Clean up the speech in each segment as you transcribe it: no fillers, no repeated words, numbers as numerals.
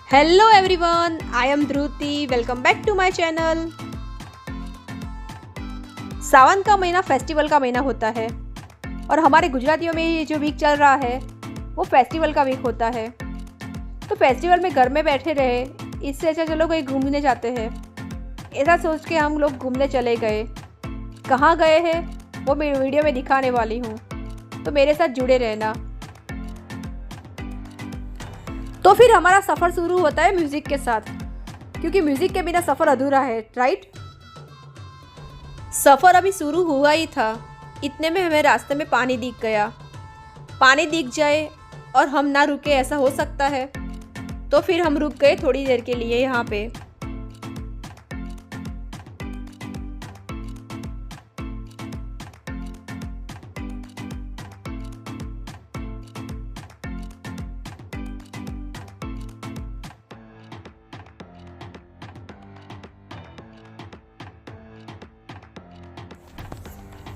Hello everyone, I am Dhruti. Welcome back to my channel. सावन का महीना फेस्टिवल का महीना होता है और हमारे गुजरातियों में ये जो वीक चल रहा है वो फेस्टिवल का वीक होता है। तो फेस्टिवल में घर में बैठे रहे, इससे अच्छा चलो कहीं घूमने जाते हैं। ऐसा सोच के हम लोग घूमने चले गए। कहाँ गए हैं वो मैं वीडियो में दिखाने वाली हूँ, तो मेरे साथ जुड़े रहना। तो फिर हमारा सफ़र शुरू होता है म्यूज़िक के साथ, क्योंकि म्यूज़िक के बिना सफ़र अधूरा है, राइट। सफ़र अभी शुरू हुआ ही था, इतने में हमें रास्ते में पानी दिख गया। पानी दिख जाए और हम ना रुके, ऐसा हो सकता है? तो फिर हम रुक गए थोड़ी देर के लिए यहाँ पे।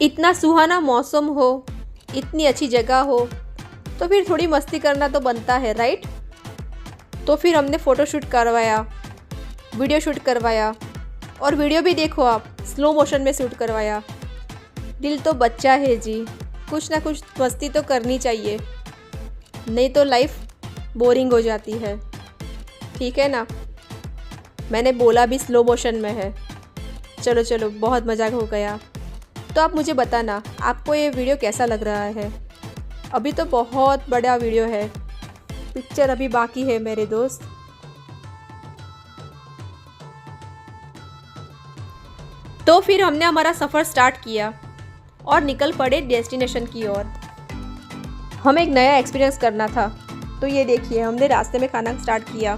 इतना सुहाना मौसम हो, इतनी अच्छी जगह हो, तो फिर थोड़ी मस्ती करना तो बनता है, राइट। तो फिर हमने फ़ोटो शूट करवाया, वीडियो शूट करवाया, और वीडियो भी देखो आप, स्लो मोशन में शूट करवाया। दिल तो बच्चा है जी, कुछ ना कुछ मस्ती तो करनी चाहिए, नहीं तो लाइफ बोरिंग हो जाती है, ठीक है ना। मैंने बोला भी स्लो मोशन में है। चलो चलो, बहुत मज़ाक हो गया। तो आप मुझे बताना आपको ये वीडियो कैसा लग रहा है। अभी तो बहुत बड़ा वीडियो है, पिक्चर अभी बाकी है मेरे दोस्त। तो फिर हमने हमारा सफ़र स्टार्ट किया और निकल पड़े डेस्टिनेशन की ओर। हमें एक नया एक्सपीरियंस करना था, तो ये देखिए हमने रास्ते में खाना स्टार्ट किया।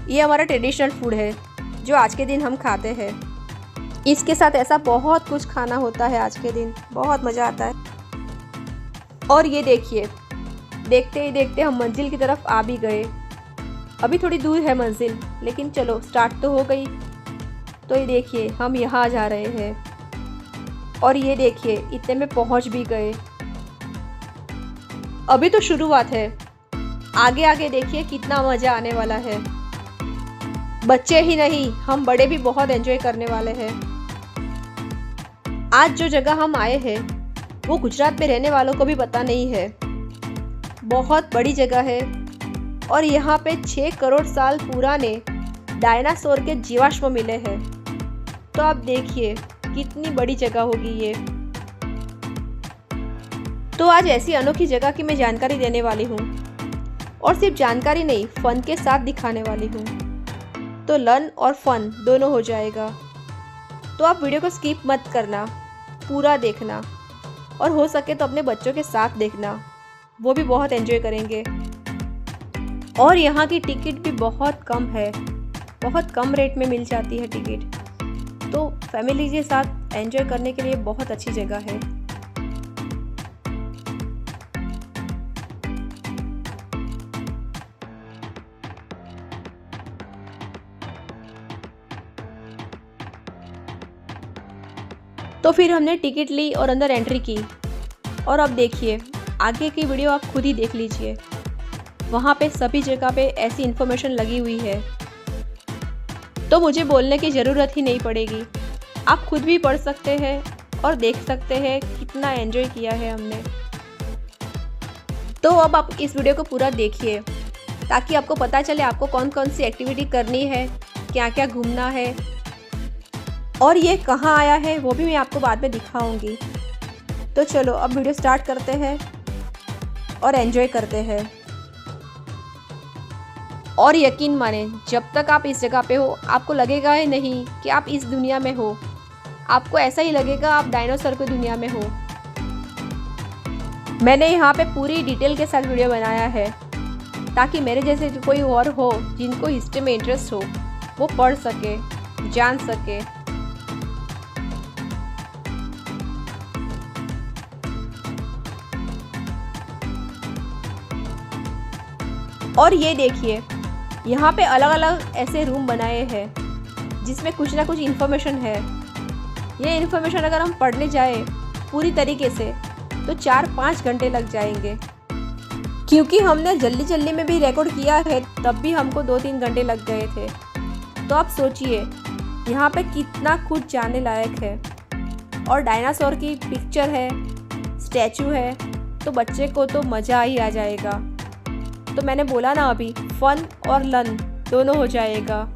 ये हमारा ट्रेडिशनल फूड है जो आज के दिन हम खाते हैं। इसके साथ ऐसा बहुत कुछ खाना होता है आज के दिन, बहुत मज़ा आता है। और ये देखिए, देखते ही देखते हम मंजिल की तरफ आ भी गए। अभी थोड़ी दूर है मंजिल, लेकिन चलो स्टार्ट तो हो गई। तो ये देखिए हम यहाँ जा रहे हैं, और ये देखिए इतने में पहुँच भी गए। अभी तो शुरुआत है, आगे आगे देखिए कितना मज़ा आने वाला है। बच्चे ही नहीं, हम बड़े भी बहुत एंजॉय करने वाले हैं। आज जो जगह हम आए हैं वो गुजरात में रहने वालों को भी पता नहीं है। बहुत बड़ी जगह है और यहाँ पे 6 करोड़ साल पुराने डायनासोर के जीवाश्म मिले हैं। तो आप देखिए कितनी बड़ी जगह होगी ये। तो आज ऐसी अनोखी जगह की मैं जानकारी देने वाली हूँ, और सिर्फ जानकारी नहीं, फन के साथ दिखाने वाली हूँ। तो लर्न और फन दोनों हो जाएगा। तो आप वीडियो को स्किप मत करना, पूरा देखना, और हो सके तो अपने बच्चों के साथ देखना, वो भी बहुत एंजॉय करेंगे। और यहाँ की टिकट भी बहुत कम है, बहुत कम रेट में मिल जाती है टिकट। तो फैमिली के साथ एंजॉय करने के लिए बहुत अच्छी जगह है। तो फिर हमने टिकट ली और अंदर एंट्री की। और अब देखिए आगे की वीडियो आप खुद ही देख लीजिए, वहाँ पे सभी जगह पे ऐसी इन्फॉर्मेशन लगी हुई है, तो मुझे बोलने की ज़रूरत ही नहीं पड़ेगी। आप खुद भी पढ़ सकते हैं और देख सकते हैं कितना एंजॉय किया है हमने। तो अब आप इस वीडियो को पूरा देखिए, ताकि आपको पता चले आपको कौन कौन सी एक्टिविटी करनी है, क्या क्या घूमना है, और ये कहाँ आया है वो भी मैं आपको बाद में दिखाऊंगी। तो चलो अब वीडियो स्टार्ट करते हैं और एंजॉय करते हैं। और यकीन माने, जब तक आप इस जगह पे हो आपको लगेगा ही नहीं कि आप इस दुनिया में हो। आपको ऐसा ही लगेगा आप डायनासोर की दुनिया में हो। मैंने यहाँ पे पूरी डिटेल के साथ वीडियो बनाया है, ताकि मेरे जैसे कोई और हो जिनको हिस्ट्री में इंटरेस्ट हो, वो पढ़ सके, जान सके। और ये देखिए यहाँ पे अलग अलग ऐसे रूम बनाए हैं जिसमें कुछ ना कुछ इन्फॉर्मेशन है। ये इन्फॉर्मेशन अगर हम पढ़ने जाए पूरी तरीके से तो 4-5 घंटे लग जाएंगे। क्योंकि हमने जल्दी जल्दी में भी रिकॉर्ड किया है, तब भी हमको 2-3 घंटे लग गए थे। तो आप सोचिए यहाँ पे कितना कुछ जाने लायक है। और डायनासोर की पिक्चर है, स्टैचू है, तो बच्चे को तो मज़ा ही आ जाएगा। तो मैंने बोला ना अभी, फन और लर्न दोनों हो जाएगा।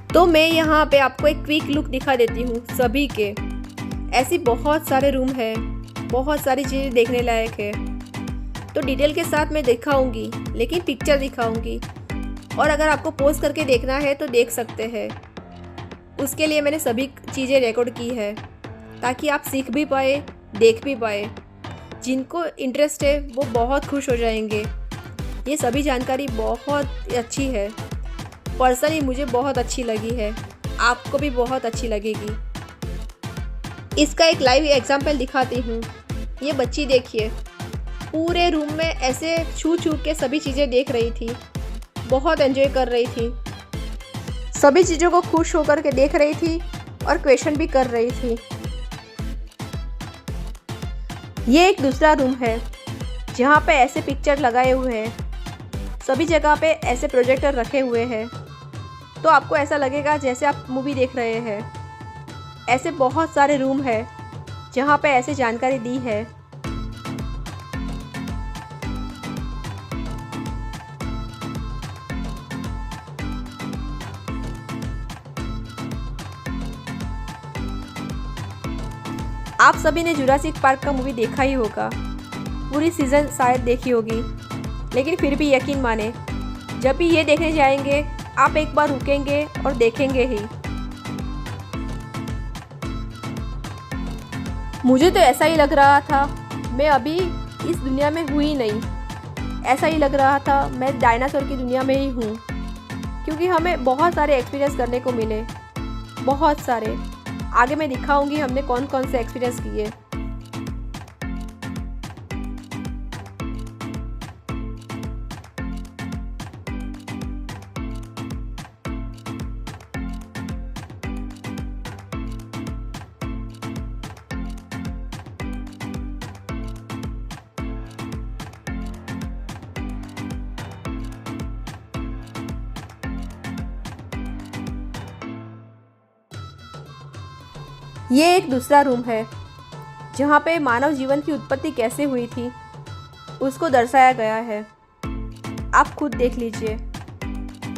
तो मैं यहाँ पे आपको एक क्विक लुक दिखा देती हूँ सभी के। ऐसी बहुत सारे रूम है, बहुत सारी चीज़ें देखने लायक है। तो डिटेल के साथ मैं दिखाऊंगी, लेकिन पिक्चर दिखाऊंगी। और अगर आपको पोस्ट करके देखना है तो देख सकते हैं। उसके लिए मैंने सभी चीज़ें रिकॉर्ड की है, ताकि आप सीख भी पाए, देख भी पाए। जिनको इंटरेस्ट है वो बहुत खुश हो जाएंगे। ये सभी जानकारी बहुत अच्छी है। पर्सनली मुझे बहुत अच्छी लगी है, आपको भी बहुत अच्छी लगेगी। इसका एक लाइव एग्जांपल दिखाती हूँ। ये बच्ची देखिए, पूरे रूम में ऐसे छू छू के सभी चीज़ें देख रही थी, बहुत एंजॉय कर रही थी, सभी चीज़ों को खुश होकर के देख रही थी और क्वेश्चन भी कर रही थी। ये एक दूसरा रूम है जहाँ पे ऐसे पिक्चर लगाए हुए हैं, सभी जगह पे ऐसे प्रोजेक्टर रखे हुए हैं। तो आपको ऐसा लगेगा जैसे आप मूवी देख रहे हैं। ऐसे बहुत सारे रूम है जहाँ पे ऐसे जानकारी दी है। आप सभी ने जुरासिक पार्क का मूवी देखा ही होगा, पूरी सीज़न शायद देखी होगी, लेकिन फिर भी यकीन माने, जब भी ये देखने जाएंगे आप एक बार रुकेंगे और देखेंगे ही। मुझे तो ऐसा ही लग रहा था मैं अभी इस दुनिया में हूँ ही नहीं। ऐसा ही लग रहा था मैं डायनासोर की दुनिया में ही हूँ, क्योंकि हमें बहुत सारे एक्सपीरियंस करने को मिले, बहुत सारे। आगे मैं दिखाऊंगी हमने कौन कौन से एक्सपीरियंस किए। ये एक दूसरा रूम है जहाँ पे मानव जीवन की उत्पत्ति कैसे हुई थी उसको दर्शाया गया है। आप खुद देख लीजिए।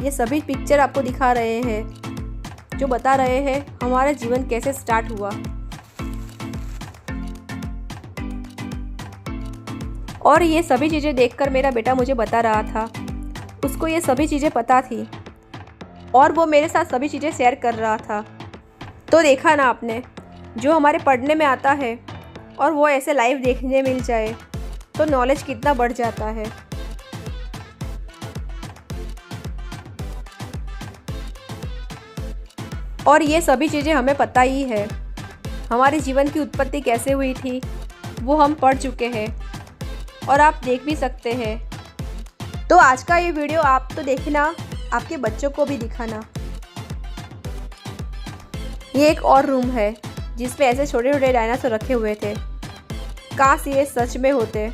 ये सभी पिक्चर आपको दिखा रहे हैं जो बता रहे हैं हमारा जीवन कैसे स्टार्ट हुआ। और ये सभी चीज़ें देखकर मेरा बेटा मुझे बता रहा था, उसको ये सभी चीज़ें पता थी और वो मेरे साथ सभी चीज़ें शेयर कर रहा था। तो देखा ना आपने, जो हमारे पढ़ने में आता है और वो ऐसे लाइव देखने मिल जाए तो नॉलेज कितना बढ़ जाता है। और ये सभी चीज़ें हमें पता ही है। हमारे जीवन की उत्पत्ति कैसे हुई थी वो हम पढ़ चुके हैं और आप देख भी सकते हैं। तो आज का ये वीडियो आप तो देखना, आपके बच्चों को भी दिखाना। ये एक और रूम है जिसमें ऐसे छोटे छोटे डायनासोर रखे हुए थे। काश ये सच में होते,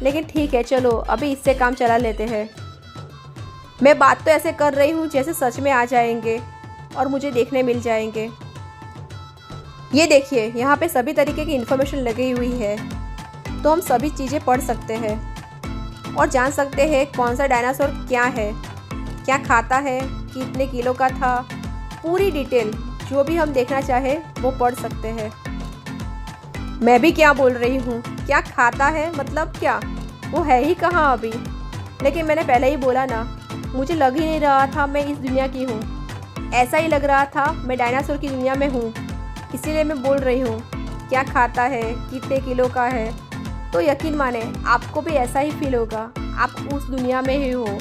लेकिन ठीक है, चलो अभी इससे काम चला लेते हैं। मैं बात तो ऐसे कर रही हूँ जैसे सच में आ जाएंगे और मुझे देखने मिल जाएंगे। ये देखिए, यहाँ पे सभी तरीके की इन्फॉर्मेशन लगी हुई है, तो हम सभी चीज़ें पढ़ सकते हैं और जान सकते हैं कौन सा डायनासोर क्या है, क्या खाता है, कितने किलो का था। पूरी डिटेल जो भी हम देखना चाहे वो पढ़ सकते हैं। मैं भी क्या बोल रही हूँ, क्या खाता है मतलब क्या, वो है ही कहाँ अभी। लेकिन मैंने पहले ही बोला ना, मुझे लग ही नहीं रहा था मैं इस दुनिया की हूँ। ऐसा ही लग रहा था मैं डायनासोर की दुनिया में हूँ, इसीलिए मैं बोल रही हूँ क्या खाता है, कितने किलो का है। तो यकीन माने आपको भी ऐसा ही फील होगा, आप उस दुनिया में ही हो।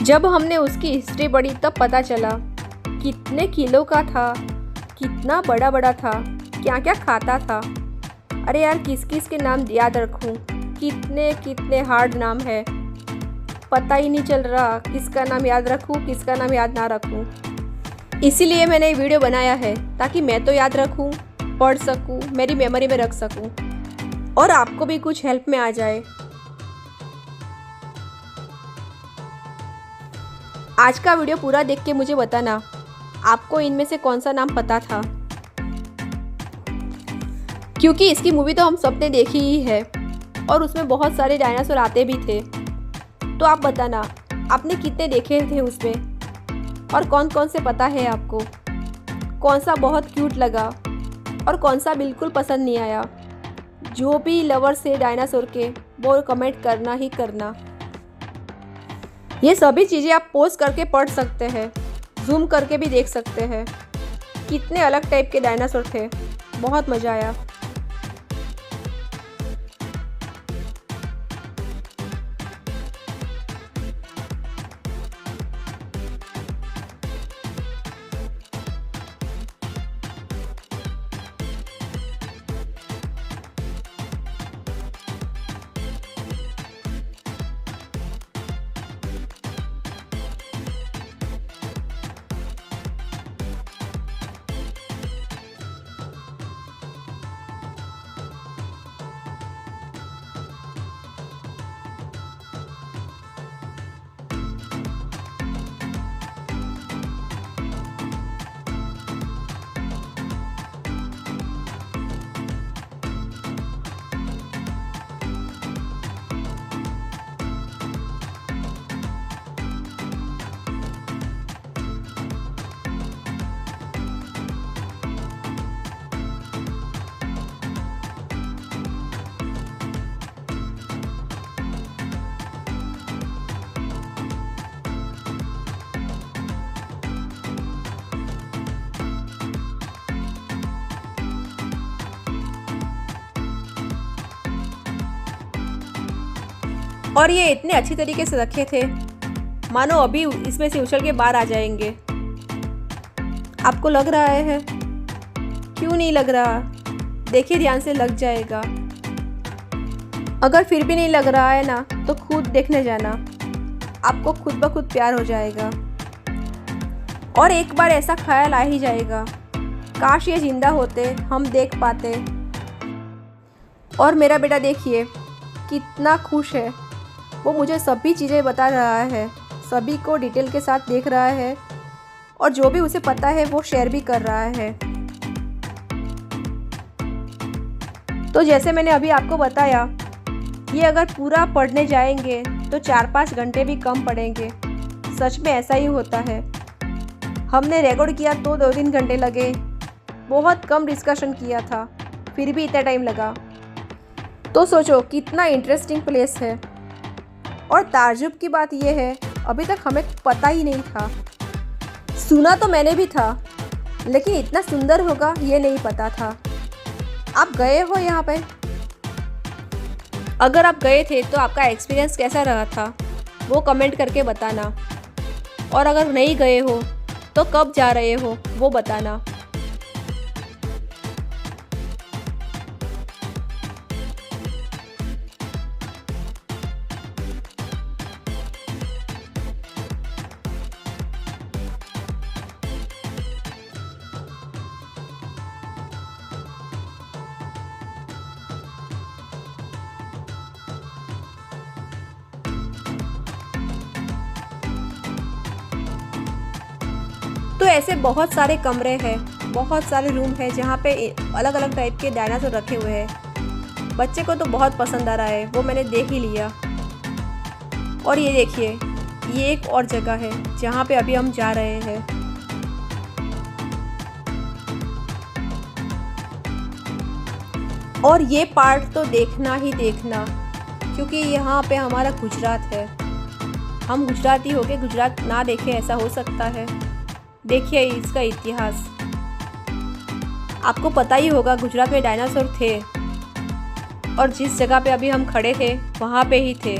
जब हमने उसकी हिस्ट्री पढ़ी तब पता चला कितने किलो का था, कितना बड़ा बड़ा था, क्या क्या खाता था। अरे यार, किस किस के नाम याद रखूं, कितने कितने हार्ड नाम है, पता ही नहीं चल रहा किसका नाम याद रखूं, किसका नाम याद ना रखूं। इसीलिए मैंने ये वीडियो बनाया है ताकि मैं तो याद रखूं, पढ़ सकूं, मेरी मेमोरी में रख सकूं और आपको भी कुछ हेल्प में आ जाए। आज का वीडियो पूरा देख के मुझे बताना आपको इनमें से कौन सा नाम पता था, क्योंकि इसकी मूवी तो हम सबने देखी ही है और उसमें बहुत सारे डायनासोर आते भी थे। तो आप बताना आपने कितने देखे थे उसमें और कौन कौन से पता है आपको, कौन सा बहुत क्यूट लगा और कौन सा बिल्कुल पसंद नहीं आया। जो भी लवर्स है डायनासोर के वो कमेंट करना ही करना। ये सभी चीज़ें आप पोस्ट करके पढ़ सकते हैं, जूम करके भी देख सकते हैं। कितने अलग टाइप के डायनासोर थे, बहुत मज़ा आया। और ये इतने अच्छी तरीके से रखे थे मानो अभी इसमें से उछल के बाहर आ जाएंगे। आपको लग रहा है? क्यों नहीं लग रहा? देखिए ध्यान से, लग जाएगा। अगर फिर भी नहीं लग रहा है ना तो खुद देखने जाना, आपको खुद ब खुद प्यार हो जाएगा और एक बार ऐसा ख्याल आ ही जाएगा, काश ये जिंदा होते, हम देख पाते। और मेरा बेटा देखिए कितना खुश है, वो मुझे सभी चीज़ें बता रहा है, सभी को डिटेल के साथ देख रहा है और जो भी उसे पता है वो शेयर भी कर रहा है। तो जैसे मैंने अभी आपको बताया, ये अगर पूरा पढ़ने जाएंगे तो 4-5 घंटे भी कम पड़ेंगे। सच में ऐसा ही होता है। हमने रिकॉर्ड किया तो 2-3 घंटे लगे, बहुत कम डिस्कशन किया था, फिर भी इतना टाइम लगा। तो सोचो कितना इंटरेस्टिंग प्लेस है। और ताज्जुब की बात यह है, अभी तक हमें पता ही नहीं था। सुना तो मैंने भी था, लेकिन इतना सुंदर होगा ये नहीं पता था। आप गए हो यहाँ पे? अगर आप गए थे तो आपका एक्सपीरियंस कैसा रहा था वो कमेंट करके बताना। और अगर नहीं गए हो तो कब जा रहे हो वो बताना। तो ऐसे बहुत सारे कमरे हैं, बहुत सारे रूम है जहाँ पे अलग अलग टाइप के डायनासोर रखे हुए हैं। बच्चे को तो बहुत पसंद आ रहा है, वो मैंने देख ही लिया। और ये देखिए, ये एक और जगह है जहाँ पे अभी हम जा रहे हैं। और ये पार्ट तो देखना ही देखना, क्योंकि यहाँ पे हमारा गुजरात है। हम गुजराती होके गुजरात ना देखें, ऐसा हो सकता है? देखिए इसका इतिहास। आपको पता ही होगा गुजरात में डायनासोर थे और जिस जगह पे अभी हम खड़े थे वहाँ पे ही थे।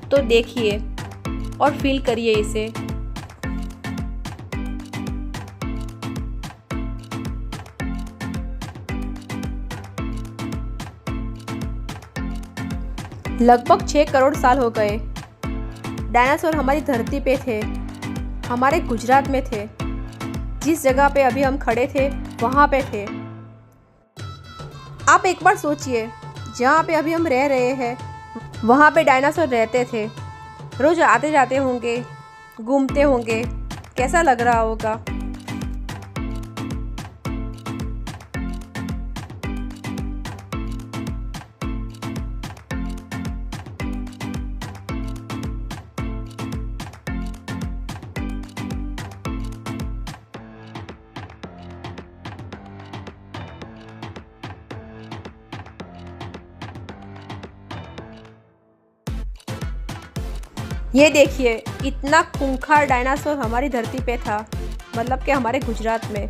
तो देखिए और फील करिए इसे। लगभग 6 करोड़ साल हो गए। डायनासोर हमारी धरती पे थे, हमारे गुजरात में थे। जिस जगह पे अभी हम खड़े थे वहाँ पे थे। आप एक बार सोचिए, जहाँ पे अभी हम रह रहे हैं वहाँ पे डायनासोर रहते थे। रोज आते जाते होंगे, घूमते होंगे, कैसा लग रहा होगा। ये देखिए, इतना खूंखार डायनासोर हमारी धरती पे था, मतलब कि हमारे गुजरात में।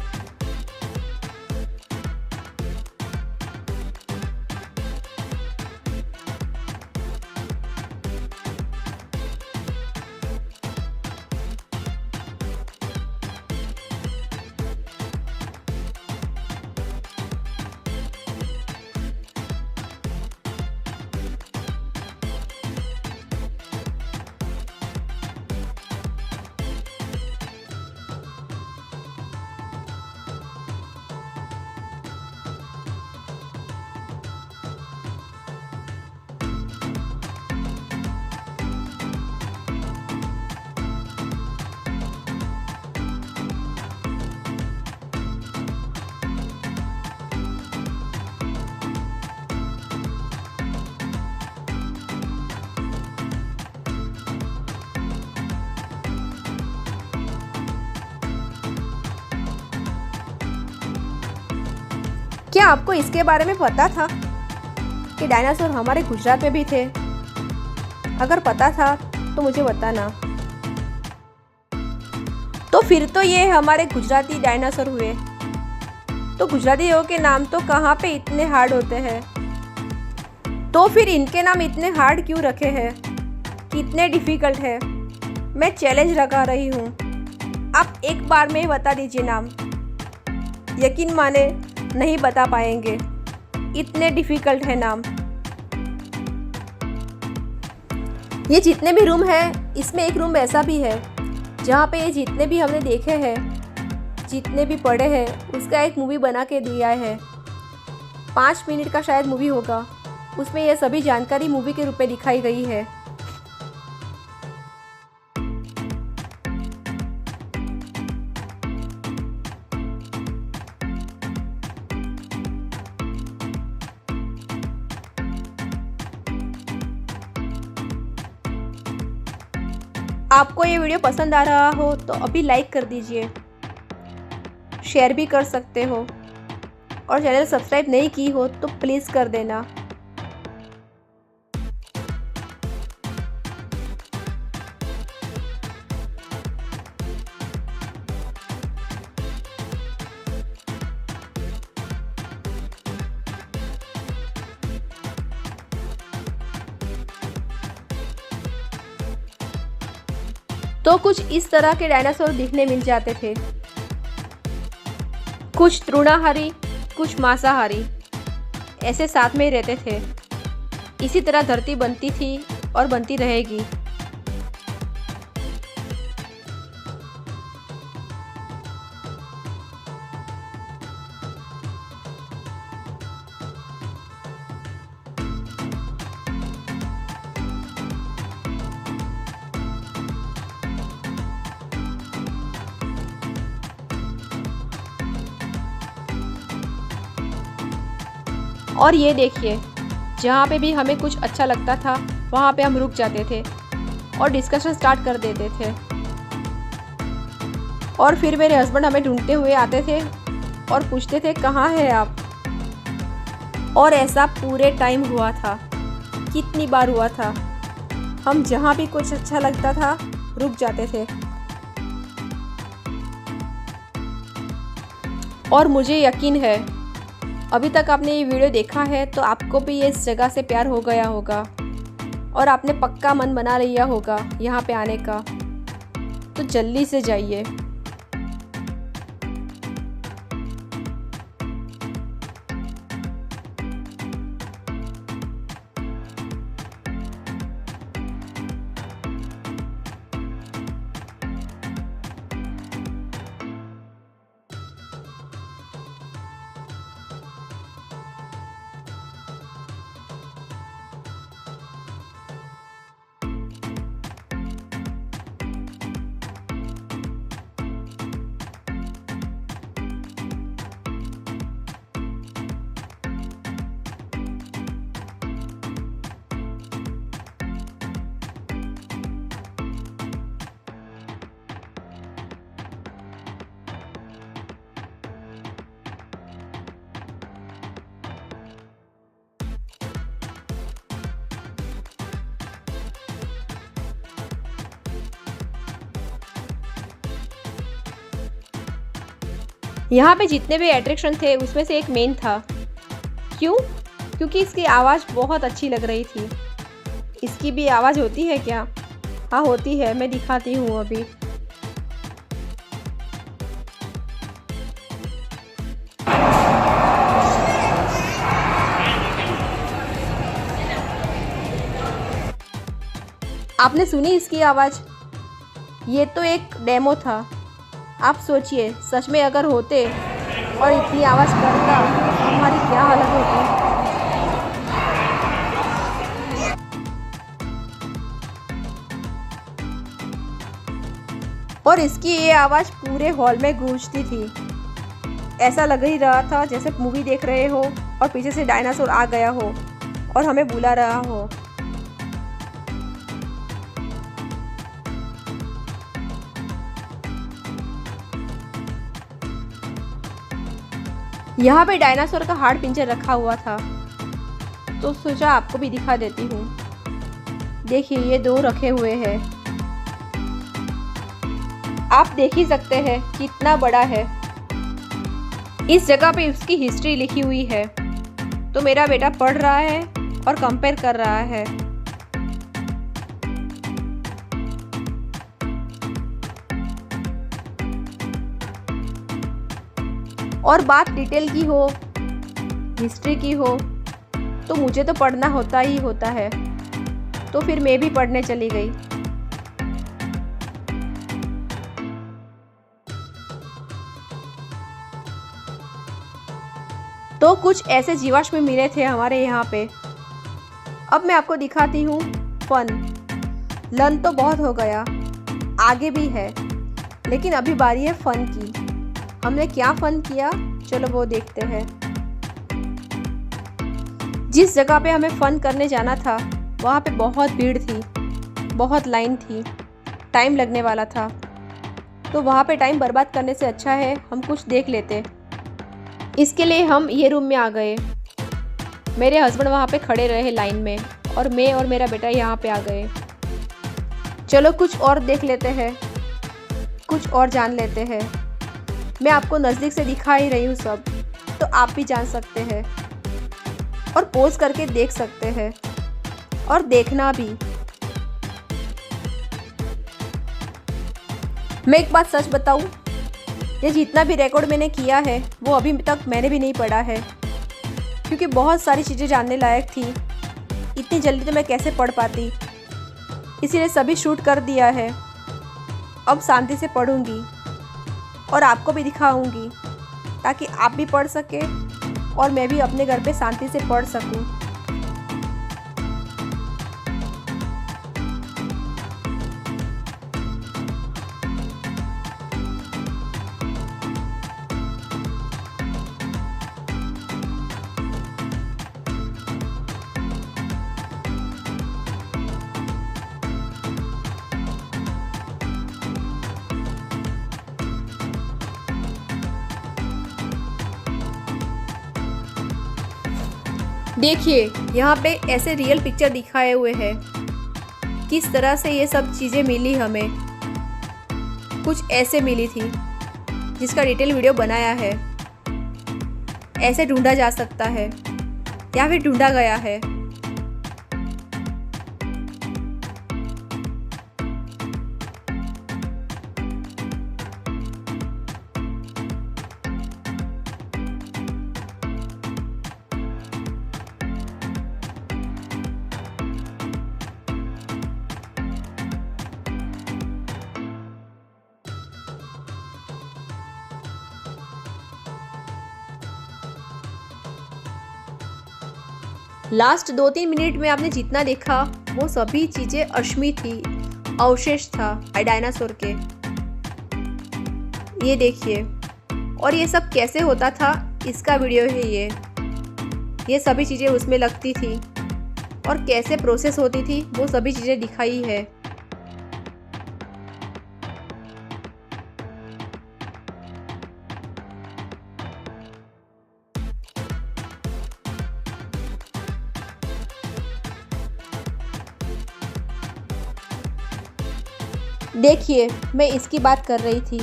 क्या आपको इसके बारे में पता था कि डायनासोर हमारे गुजरात में भी थे? अगर पता था तो मुझे बताना। तो फिर तो ये हमारे गुजराती डायनासोर हुए। तो गुजरातियों के नाम तो कहाँ पे इतने हार्ड होते हैं, तो फिर इनके नाम इतने हार्ड क्यों रखे हैं, कितने डिफ़िकल्ट है? मैं चैलेंज लगा रही हूँ, आप एक बार में बता दीजिए नाम। यकीन माने नहीं बता पाएंगे, इतने डिफ़िकल्ट है नाम। ये जितने भी रूम है, इसमें एक रूम ऐसा भी है जहाँ पे ये जितने भी हमने देखे हैं, जितने भी पढ़े हैं, उसका एक मूवी बना के दिया है। 5 मिनट का शायद मूवी होगा, उसमें यह सभी जानकारी मूवी के रूप में दिखाई गई है। आपको ये वीडियो पसंद आ रहा हो तो अभी लाइक कर दीजिए, शेयर भी कर सकते हो, और चैनल सब्सक्राइब नहीं की हो तो प्लीज़ कर देना। तो कुछ इस तरह के डायनासोर दिखने मिल जाते थे, कुछ तृणाहारी, कुछ मांसाहारी, ऐसे साथ में ही रहते थे। इसी तरह धरती बनती थी और बनती रहेगी। और ये देखिए, जहाँ पे भी हमें कुछ अच्छा लगता था वहाँ पे हम रुक जाते थे और डिस्कशन स्टार्ट कर देते थे। और फिर मेरे हस्बैंड हमें ढूंढते हुए आते थे और पूछते थे कहाँ हैं आप। और ऐसा पूरे टाइम हुआ था, कितनी बार हुआ था। हम जहाँ भी कुछ अच्छा लगता था रुक जाते थे। और मुझे यकीन है अभी तक आपने ये वीडियो देखा है तो आपको भी ये इस जगह से प्यार हो गया होगा। और आपने पक्का मन बना लिया होगा यहाँ पे आने का, तो जल्दी से जाइए। यहाँ पे जितने भी अट्रैक्शन थे उसमें से एक मेन था। क्यों? क्योंकि इसकी आवाज़ बहुत अच्छी लग रही थी। इसकी भी आवाज़ होती है क्या? हाँ होती है, मैं दिखाती हूँ अभी। आपने सुनी इसकी आवाज़? ये तो एक डेमो था। आप सोचिए सच में अगर होते और इतनी आवाज़ करता तो हमारी क्या हालत होती। और इसकी ये आवाज़ पूरे हॉल में गूंजती थी। ऐसा लग ही रहा था जैसे मूवी देख रहे हो और पीछे से डायनासोर आ गया हो और हमें बुला रहा हो। यहाँ पे डायनासोर का हाड़ पिंजर रखा हुआ था, तो सोचा आपको भी दिखा देती हूँ। देखिए ये 2 रखे हुए हैं। आप देख ही सकते हैं कितना बड़ा है। इस जगह पे उसकी हिस्ट्री लिखी हुई है। तो मेरा बेटा पढ़ रहा है और कंपेयर कर रहा है। और बात डिटेल की हो, हिस्ट्री की हो, तो मुझे तो पढ़ना होता ही होता है। तो फिर मैं भी पढ़ने चली गई। तो कुछ ऐसे जीवाश्म मिले थे हमारे यहाँ पे। अब मैं आपको दिखाती हूँ फन। लन तो बहुत हो गया, आगे भी है, लेकिन अभी बारी है फन की। हमने क्या फन किया, चलो वो देखते हैं। जिस जगह पे हमें फन करने जाना था वहाँ पे बहुत भीड़ थी, बहुत लाइन थी, टाइम लगने वाला था। तो वहाँ पे टाइम बर्बाद करने से अच्छा है हम कुछ देख लेते। इसके लिए हम ये रूम में आ गए। मेरे हस्बैंड वहाँ पे खड़े रहे लाइन में और मैं और मेरा बेटा यहाँ पे आ गए। चलो कुछ और देख लेते हैं, कुछ और जान लेते हैं। मैं आपको नज़दीक से दिखा ही रही हूँ सब, तो आप भी जान सकते हैं और पोज करके देख सकते हैं और देखना भी। मैं एक बात सच बताऊँ, ये जितना भी रिकॉर्ड मैंने किया है वो अभी तक मैंने भी नहीं पढ़ा है, क्योंकि बहुत सारी चीज़ें जानने लायक थी। इतनी जल्दी तो मैं कैसे पढ़ पाती, इसीलिए सभी शूट कर दिया है। अब शांति से पढ़ूंगी और आपको भी दिखाऊंगी, ताकि आप भी पढ़ सके और मैं भी अपने घर पे शांति से पढ़ सकूं। देखिए यहाँ पे ऐसे रियल पिक्चर दिखाए हुए हैं, किस तरह से ये सब चीज़ें मिली हमें। कुछ ऐसे मिली थी जिसका डिटेल वीडियो बनाया है। ऐसे ढूंढा जा सकता है या फिर ढूंढा गया है। लास्ट 2-3 मिनट में आपने जितना देखा वो सभी चीज़ें अश्मी थी, अवशेष था डायनासोर के। ये देखिए, और ये सब कैसे होता था इसका वीडियो है ये सभी चीज़ें उसमें लगती थी और कैसे प्रोसेस होती थी वो सभी चीज़ें दिखाई है। देखिए, मैं इसकी बात कर रही थी,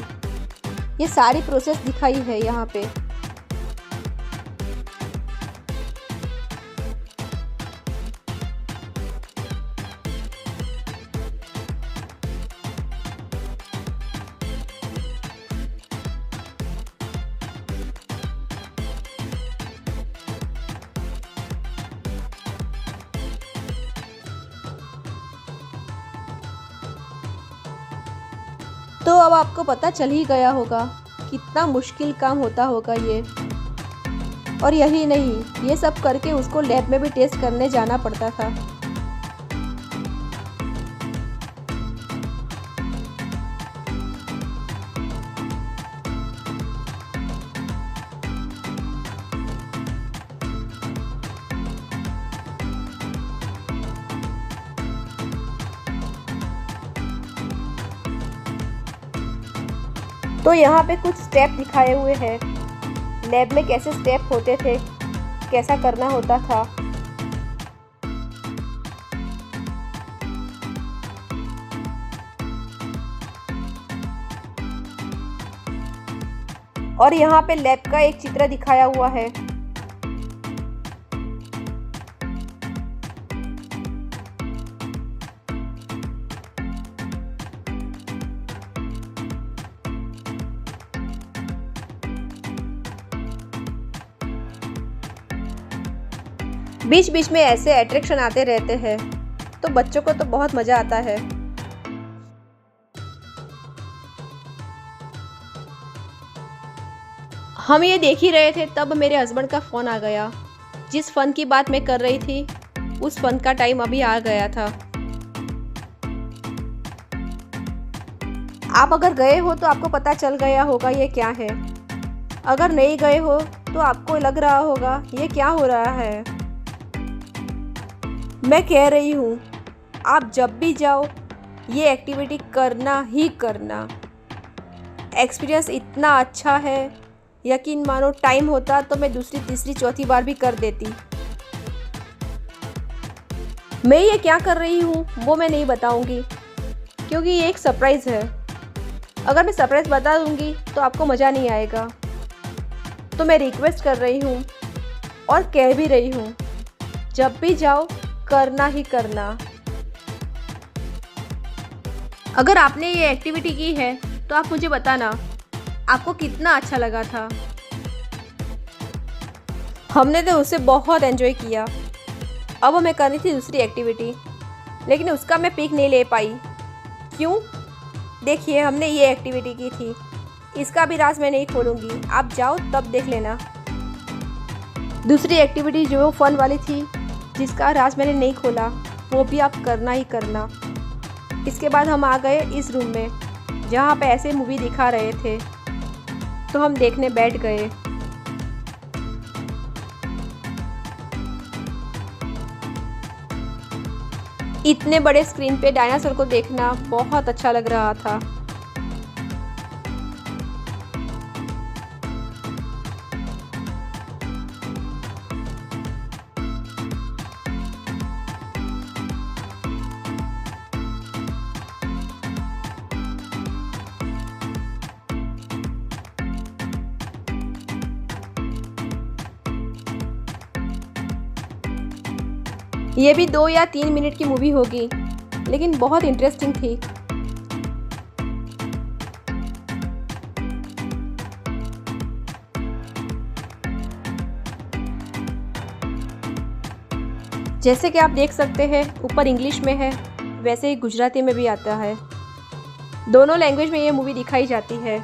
ये सारी प्रोसेस दिखाई है यहाँ पे। तो अब आपको पता चल ही गया होगा कितना मुश्किल काम होता होगा ये। और यही नहीं, ये सब करके उसको लैब में भी टेस्ट करने जाना पड़ता था। तो यहाँ पे कुछ स्टेप दिखाए हुए हैं, लैब में कैसे स्टेप होते थे, कैसा करना होता था। और यहाँ पे लैब का एक चित्र दिखाया हुआ है। बीच बीच में ऐसे अट्रैक्शन आते रहते हैं, तो बच्चों को तो बहुत मज़ा आता है। हम ये देख ही रहे थे, तब मेरे हस्बैंड का फ़ोन आ गया। जिस फ़न की बात मैं कर रही थी, उस फ़न का टाइम अभी आ गया था। आप अगर गए हो तो आपको पता चल गया होगा ये क्या है। अगर नहीं गए हो तो आपको लग रहा होगा ये क्या हो रहा है। मैं कह रही हूँ, आप जब भी जाओ ये एक्टिविटी करना ही करना। एक्सपीरियंस इतना अच्छा है, यकीन मानो टाइम होता तो मैं दूसरी तीसरी चौथी बार भी कर देती। मैं ये क्या कर रही हूँ वो मैं नहीं बताऊँगी, क्योंकि ये एक सरप्राइज़ है। अगर मैं सरप्राइज़ बता दूँगी तो आपको मज़ा नहीं आएगा। तो मैं रिक्वेस्ट कर रही हूँ और कह भी रही हूँ, जब भी जाओ करना ही करना। अगर आपने ये एक्टिविटी की है तो आप मुझे बताना आपको कितना अच्छा लगा था। हमने तो उसे बहुत एंजॉय किया। अब हमें करनी थी दूसरी एक्टिविटी, लेकिन उसका मैं पिक नहीं ले पाई। क्यों? देखिए, हमने ये एक्टिविटी की थी, इसका भी राज मैं नहीं खोलूँगी, आप जाओ तब देख लेना। दूसरी एक्टिविटी जो फन वाली थी, जिसका राज मैंने नहीं खोला, वो भी आप करना ही करना। इसके बाद हम आ गए इस रूम में, जहाँ पे ऐसे मूवी दिखा रहे थे, तो हम देखने बैठ गए। इतने बड़े स्क्रीन पे डायनासोर को देखना बहुत अच्छा लग रहा था। ये भी 2 या 3 मिनट की मूवी होगी, लेकिन बहुत इंटरेस्टिंग थी। जैसे कि आप देख सकते हैं, ऊपर इंग्लिश में है, वैसे ही गुजराती में भी आता है। दोनों लैंग्वेज में ये मूवी दिखाई जाती है।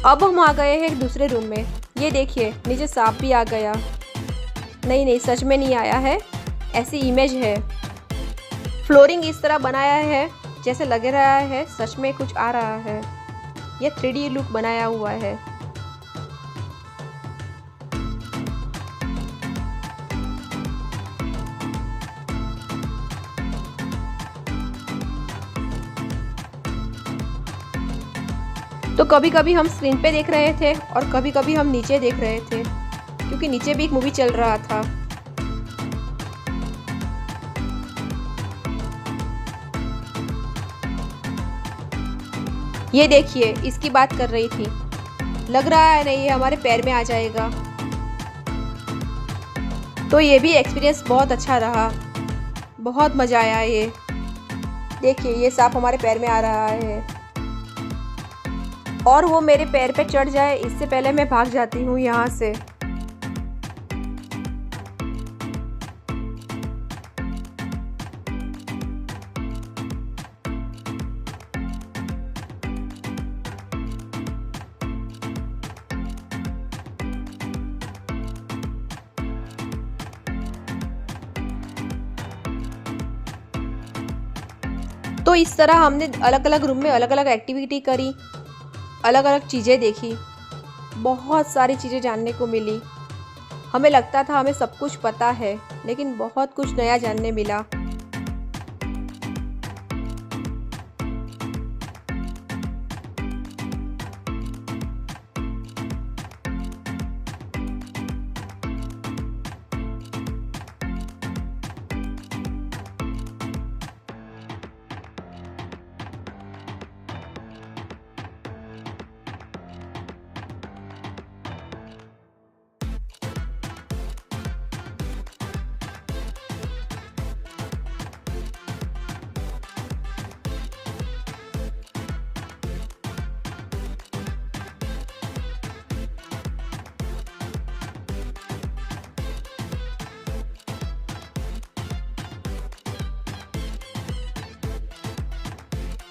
अब हम आ गए हैं एक दूसरे रूम में। ये देखिए नीचे सांप भी आ गया। नहीं, सच में नहीं आया है, ऐसी इमेज है। फ्लोरिंग इस तरह बनाया है जैसे लग रहा है सच में कुछ आ रहा है। ये 3D लुक बनाया हुआ है। तो कभी कभी हम स्क्रीन पे देख रहे थे और कभी कभी हम नीचे देख रहे थे, क्योंकि नीचे भी एक मूवी चल रहा था। ये देखिए, इसकी बात कर रही थी। लग रहा है नहीं, ये हमारे पैर में आ जाएगा। तो ये भी एक्सपीरियंस बहुत अच्छा रहा, बहुत मज़ा आया। ये देखिए, ये सांप हमारे पैर में आ रहा है और वो मेरे पैर पे चढ़ जाए इससे पहले मैं भाग जाती हूँ यहाँ से। तो इस तरह हमने अलग अलग रूम में अलग अलग एक्टिविटी करी, अलग अलग चीज़ें देखी, बहुत सारी चीज़ें जानने को मिली। हमें लगता था हमें सब कुछ पता है, लेकिन बहुत कुछ नया जानने मिला।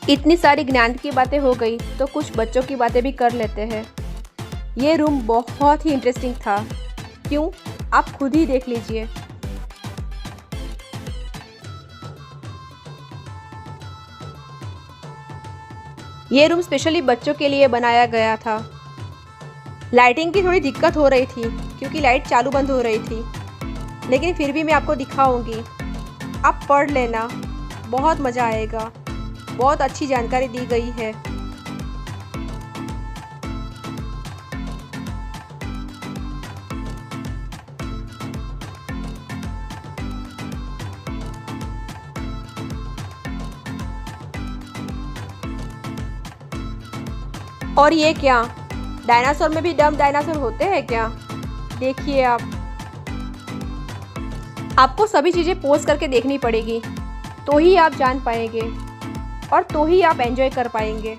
इतनी सारी ज्ञान की बातें हो गई तो कुछ बच्चों की बातें भी कर लेते हैं। ये रूम बहुत ही इंटरेस्टिंग था। क्यों, आप खुद ही देख लीजिए। ये रूम स्पेशली बच्चों के लिए बनाया गया था। लाइटिंग की थोड़ी दिक्कत हो रही थी क्योंकि लाइट चालू बंद हो रही थी, लेकिन फिर भी मैं आपको दिखाऊंगी। आप पढ़ लेना, बहुत मज़ा आएगा। बहुत अच्छी जानकारी दी गई है। और ये क्या, डायनासोर में भी डम डायनासोर होते हैं क्या? देखिए आपको सभी चीज़ें पोज करके देखनी पड़ेगी, तो ही आप जान पाएंगे और तो ही आप एंजॉय कर पाएंगे।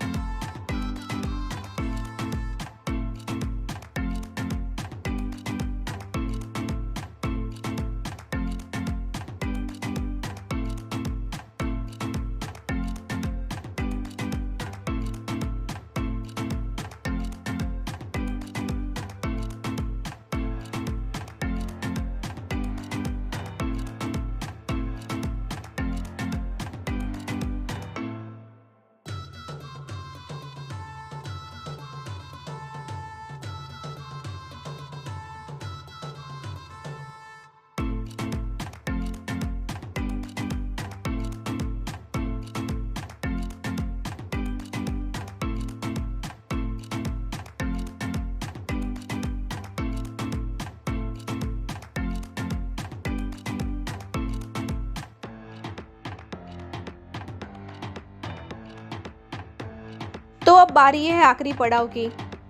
तो अब बारी है आखिरी पड़ाव की,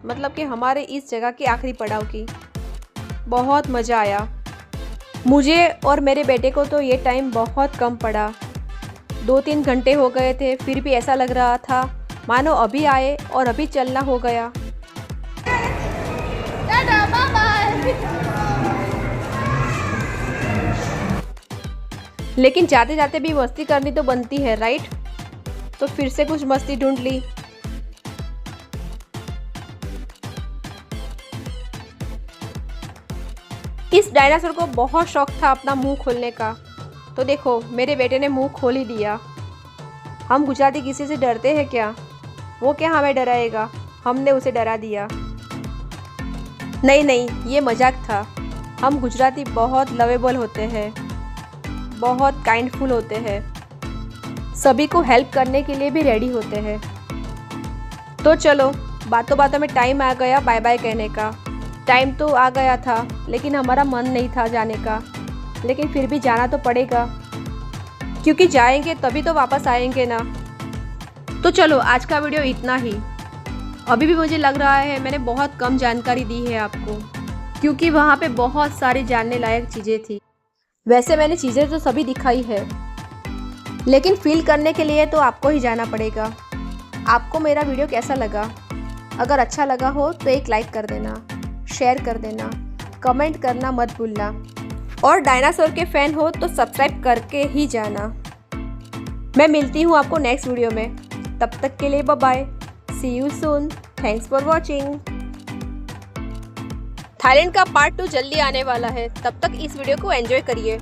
मतलब कि हमारे इस जगह के आखिरी पड़ाव की। बहुत मज़ा आया मुझे और मेरे बेटे को। तो ये टाइम बहुत कम पड़ा, 2-3 घंटे हो गए थे, फिर भी ऐसा लग रहा था मानो अभी आए और अभी चलना हो गया। लेकिन जाते जाते भी मस्ती करनी तो बनती है, राइट? तो फिर से कुछ मस्ती ढूंढ ली। इस डायनासोर को बहुत शौक था अपना मुंह खोलने का, तो देखो मेरे बेटे ने मुंह खोल ही दिया। हम गुजराती किसी से डरते हैं क्या? वो क्या हमें डराएगा, हमने उसे डरा दिया। नहीं नहीं, ये मजाक था। हम गुजराती बहुत लवेबल होते हैं, बहुत काइंडफुल होते हैं, सभी को हेल्प करने के लिए भी रेडी होते हैं। तो चलो, बातों बातों में टाइम आ गया बाय बाय कहने का। टाइम तो आ गया था, लेकिन हमारा मन नहीं था जाने का, लेकिन फिर भी जाना तो पड़ेगा, क्योंकि जाएंगे तभी तो वापस आएंगे ना। तो चलो, आज का वीडियो इतना ही। अभी भी मुझे लग रहा है मैंने बहुत कम जानकारी दी है आपको, क्योंकि वहाँ पे बहुत सारी जानने लायक चीज़ें थी। वैसे मैंने चीज़ें तो सभी दिखाई है, लेकिन फील करने के लिए तो आपको ही जाना पड़ेगा। आपको मेरा वीडियो कैसा लगा? अगर अच्छा लगा हो तो एक लाइक कर देना, शेयर कर देना, कमेंट करना मत भूलना, और डायनासोर के फ़ैन हो तो सब्सक्राइब करके ही जाना। मैं मिलती हूँ आपको नेक्स्ट वीडियो में, तब तक के लिए bye bye, see you soon, thanks for watching. Thailand का पार्ट 2 जल्दी आने वाला है, तब तक इस वीडियो को एंजॉय करिए।